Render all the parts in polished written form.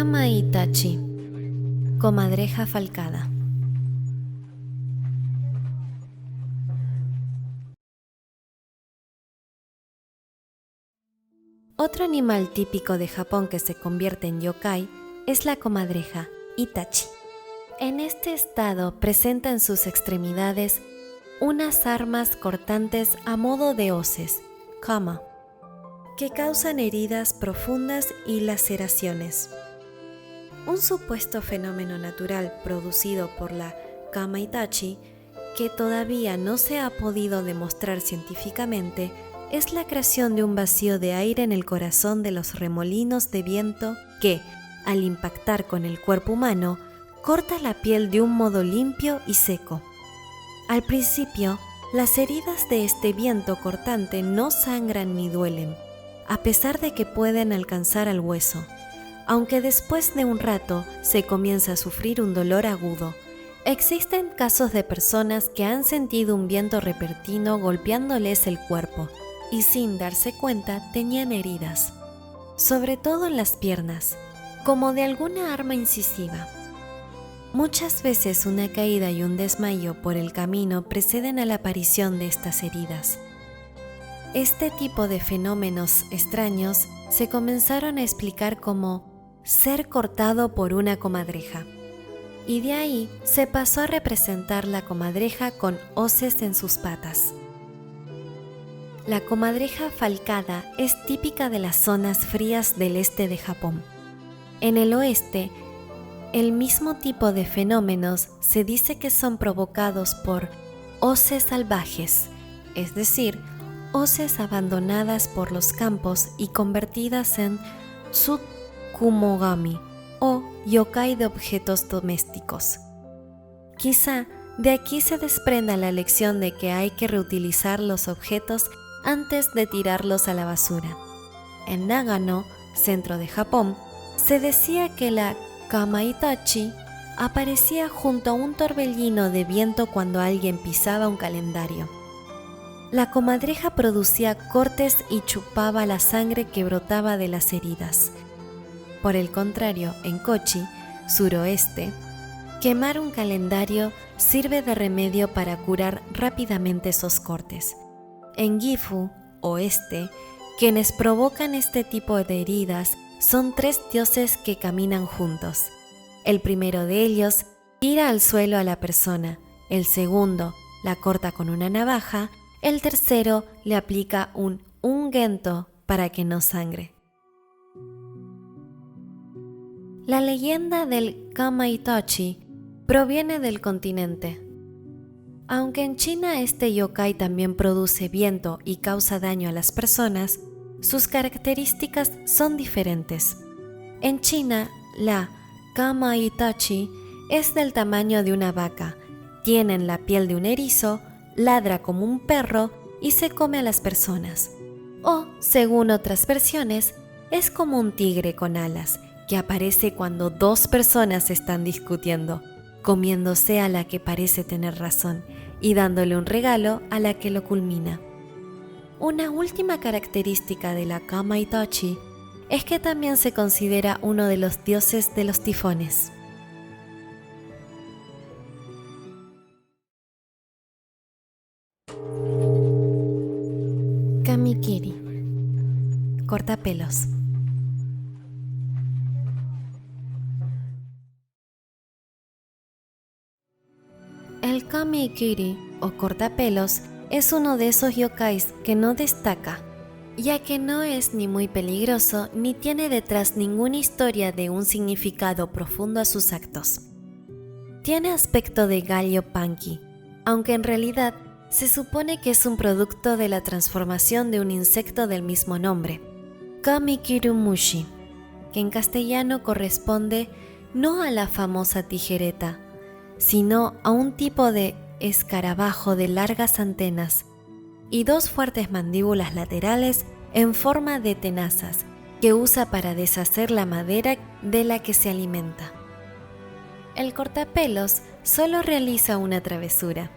Kama Itachi, comadreja falcada. Otro animal típico de Japón que se convierte en yokai es la comadreja Itachi. En este estado presenta en sus extremidades unas armas cortantes a modo de hoces, kama, que causan heridas profundas y laceraciones. Un supuesto fenómeno natural producido por la Kama Itachi, que todavía no se ha podido demostrar científicamente, es la creación de un vacío de aire en el corazón de los remolinos de viento que, al impactar con el cuerpo humano, corta la piel de un modo limpio y seco. Al principio, las heridas de este viento cortante no sangran ni duelen, a pesar de que pueden alcanzar al hueso, aunque después de un rato se comienza a sufrir un dolor agudo. Existen casos de personas que han sentido un viento repentino golpeándoles el cuerpo y sin darse cuenta tenían heridas, sobre todo en las piernas, como de alguna arma incisiva. Muchas veces una caída y un desmayo por el camino preceden a la aparición de estas heridas. Este tipo de fenómenos extraños se comenzaron a explicar como ser cortado por una comadreja, y de ahí se pasó a representar la comadreja con hoces en sus patas. La comadreja falcada es típica de las zonas frías del este de Japón. En el oeste, el mismo tipo de fenómenos se dice que son provocados por hoces salvajes, es decir, hoces abandonadas por los campos y convertidas en tsukumogami o yokai de objetos domésticos. Quizá de aquí se desprenda la lección de que hay que reutilizar los objetos antes de tirarlos a la basura. En Nagano, centro de Japón, se decía que la Kama Itachi aparecía junto a un torbellino de viento cuando alguien pisaba un calendario. La comadreja producía cortes y chupaba la sangre que brotaba de las heridas. Por el contrario, en Kochi, suroeste, quemar un calendario sirve de remedio para curar rápidamente esos cortes. En Gifu, oeste, quienes provocan este tipo de heridas son 3 dioses que caminan juntos. El primero de ellos tira al suelo a la persona, el segundo la corta con una navaja, el tercero le aplica un ungüento para que no sangre. La leyenda del Kama Itachi proviene del continente. Aunque en China este yokai también produce viento y causa daño a las personas, sus características son diferentes. En China, la Kama Itachi es del tamaño de una vaca, tiene la piel de un erizo, ladra como un perro y se come a las personas. O, según otras versiones, es como un tigre con alas, que aparece cuando 2 personas están discutiendo, comiéndose a la que parece tener razón y dándole un regalo a la que lo culmina. Una última característica de la Kama Itachi es que también se considera uno de los dioses de los tifones. Kamikiri, cortapelos. El Kamikiri o cortapelos es uno de esos yokais que no destaca, ya que no es ni muy peligroso ni tiene detrás ninguna historia de un significado profundo a sus actos. Tiene aspecto de gallo punky, aunque en realidad se supone que es un producto de la transformación de un insecto del mismo nombre, Kamikirumushi, que en castellano corresponde no a la famosa tijereta, sino a un tipo de escarabajo de largas antenas y 2 fuertes mandíbulas laterales en forma de tenazas que usa para deshacer la madera de la que se alimenta. El cortapelos solo realiza una travesura: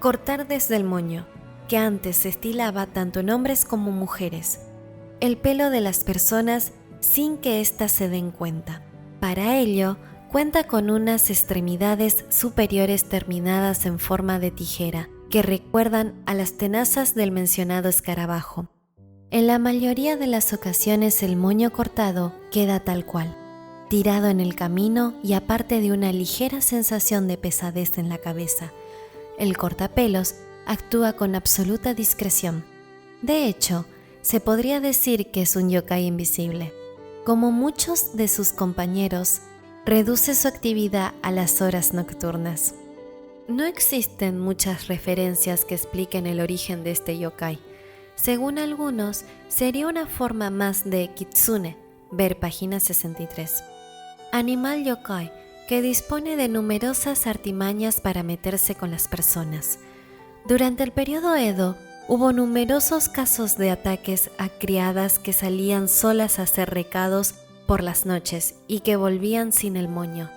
cortar desde el moño, que antes se estilaba tanto en hombres como mujeres, el pelo de las personas sin que éstas se den cuenta. Para ello, cuenta con unas extremidades superiores terminadas en forma de tijera, que recuerdan a las tenazas del mencionado escarabajo. En la mayoría de las ocasiones el moño cortado queda tal cual, tirado en el camino y aparte de una ligera sensación de pesadez en la cabeza. El cortapelos actúa con absoluta discreción. De hecho, se podría decir que es un yokai invisible. Como muchos de sus compañeros, reduce su actividad a las horas nocturnas. No existen muchas referencias que expliquen el origen de este yokai. Según algunos, sería una forma más de kitsune, ver página 63. Animal yokai que dispone de numerosas artimañas para meterse con las personas. Durante el periodo Edo, hubo numerosos casos de ataques a criadas que salían solas a hacer recados por las noches y que volvían sin el moño.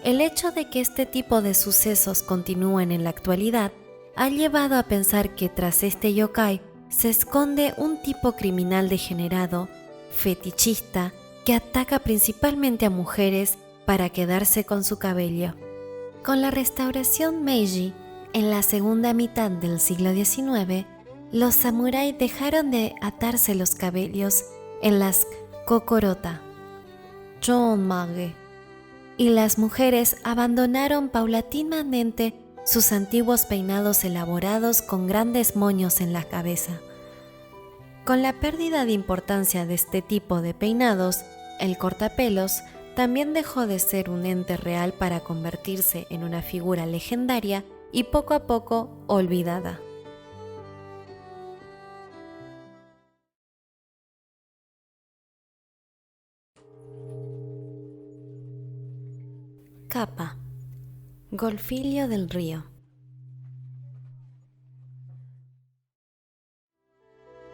El hecho de que este tipo de sucesos continúen en la actualidad ha llevado a pensar que tras este yokai se esconde un tipo criminal degenerado, fetichista, que ataca principalmente a mujeres para quedarse con su cabello. Con la restauración Meiji, en la segunda mitad del siglo XIX, los samuráis dejaron de atarse los cabellos en las kokorota, chonmage, y las mujeres abandonaron paulatinamente sus antiguos peinados elaborados con grandes moños en la cabeza. Con la pérdida de importancia de este tipo de peinados, el cortapelos también dejó de ser un ente real para convertirse en una figura legendaria y poco a poco olvidada. Kappa, golfillo del río.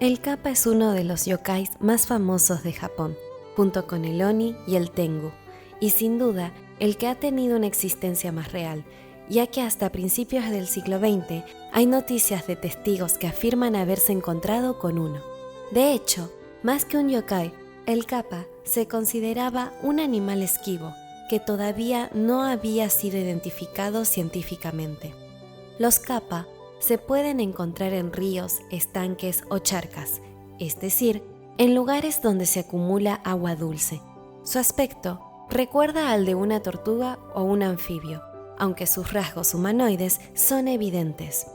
El Kappa es uno de los yokais más famosos de Japón, junto con el Oni y el Tengu, y sin duda el que ha tenido una existencia más real, ya que hasta principios del siglo XX hay noticias de testigos que afirman haberse encontrado con uno. De hecho, más que un yokai, el Kappa se consideraba un animal esquivo, que todavía no había sido identificado científicamente. Los Kappa se pueden encontrar en ríos, estanques o charcas, es decir, en lugares donde se acumula agua dulce. Su aspecto recuerda al de una tortuga o un anfibio, aunque sus rasgos humanoides son evidentes.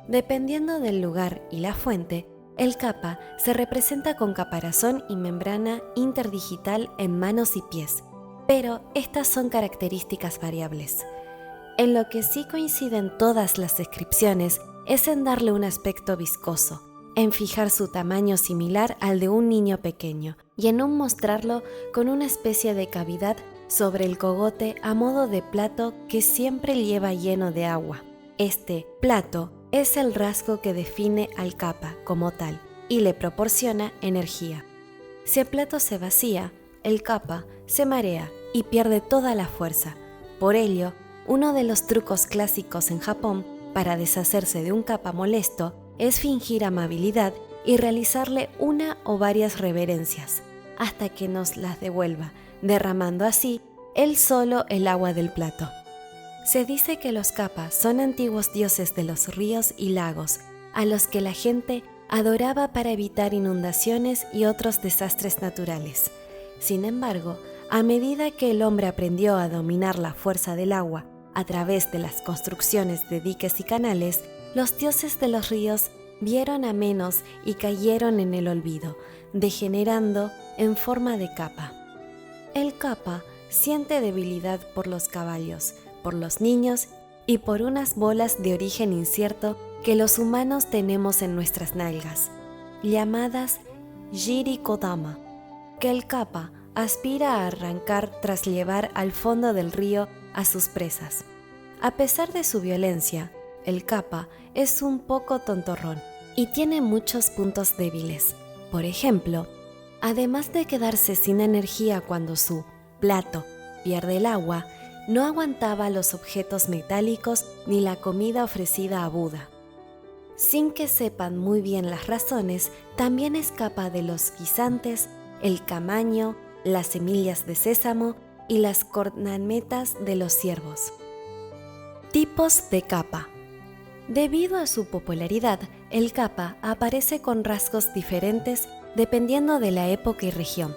Dependiendo del lugar y la fuente, el Kappa se representa con caparazón y membrana interdigital en manos y pies, pero estas son características variables. En lo que sí coinciden todas las descripciones es en darle un aspecto viscoso, en fijar su tamaño similar al de un niño pequeño y en mostrarlo con una especie de cavidad sobre el cogote a modo de plato que siempre lleva lleno de agua. Este plato es el rasgo que define al Kappa como tal y le proporciona energía. Si el plato se vacía, el Kappa se marea y pierde toda la fuerza. Por ello, uno de los trucos clásicos en Japón para deshacerse de un Kappa molesto es fingir amabilidad y realizarle una o varias reverencias, hasta que nos las devuelva, derramando así él solo el agua del plato. Se dice que los Kappa son antiguos dioses de los ríos y lagos, a los que la gente adoraba para evitar inundaciones y otros desastres naturales. Sin embargo, a medida que el hombre aprendió a dominar la fuerza del agua a través de las construcciones de diques y canales, los dioses de los ríos vieron a menos y cayeron en el olvido, degenerando en forma de Kappa. El Kappa siente debilidad por los caballos, por los niños y por unas bolas de origen incierto que los humanos tenemos en nuestras nalgas, llamadas Jiri-Kodama, que el Kappa aspira a arrancar tras llevar al fondo del río a sus presas. A pesar de su violencia, el Kappa es un poco tontorrón y tiene muchos puntos débiles. Por ejemplo, además de quedarse sin energía cuando su plato pierde el agua, no aguantaba los objetos metálicos ni la comida ofrecida a Buda. Sin que sepan muy bien las razones, también escapa de los guisantes, el camaño, las semillas de sésamo y las cornametas de los ciervos. Tipos de capa. Debido a su popularidad, el capa aparece con rasgos diferentes dependiendo de la época y región.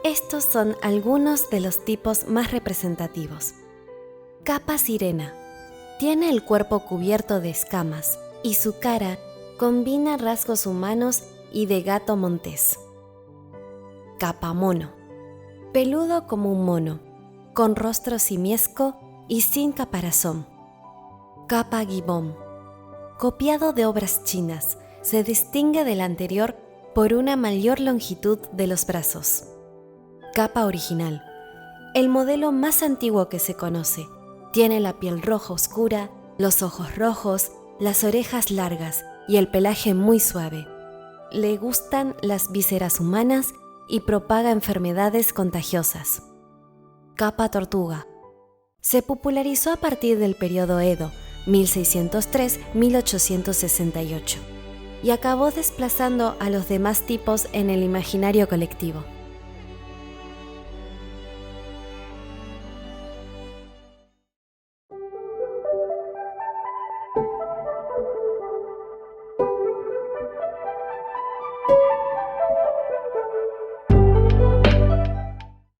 Estos son algunos de los tipos más representativos. Capa sirena. Tiene el cuerpo cubierto de escamas y su cara combina rasgos humanos y de gato montés. Capa mono. Peludo como un mono, con rostro simiesco y sin caparazón. Capa gibón. Copiado de obras chinas, se distingue del anterior por una mayor longitud de los brazos. Capa original. El modelo más antiguo que se conoce. Tiene la piel roja oscura, los ojos rojos, las orejas largas y el pelaje muy suave. Le gustan las vísceras humanas y propaga enfermedades contagiosas. Capa tortuga. Se popularizó a partir del periodo Edo, 1603-1868, y acabó desplazando a los demás tipos en el imaginario colectivo.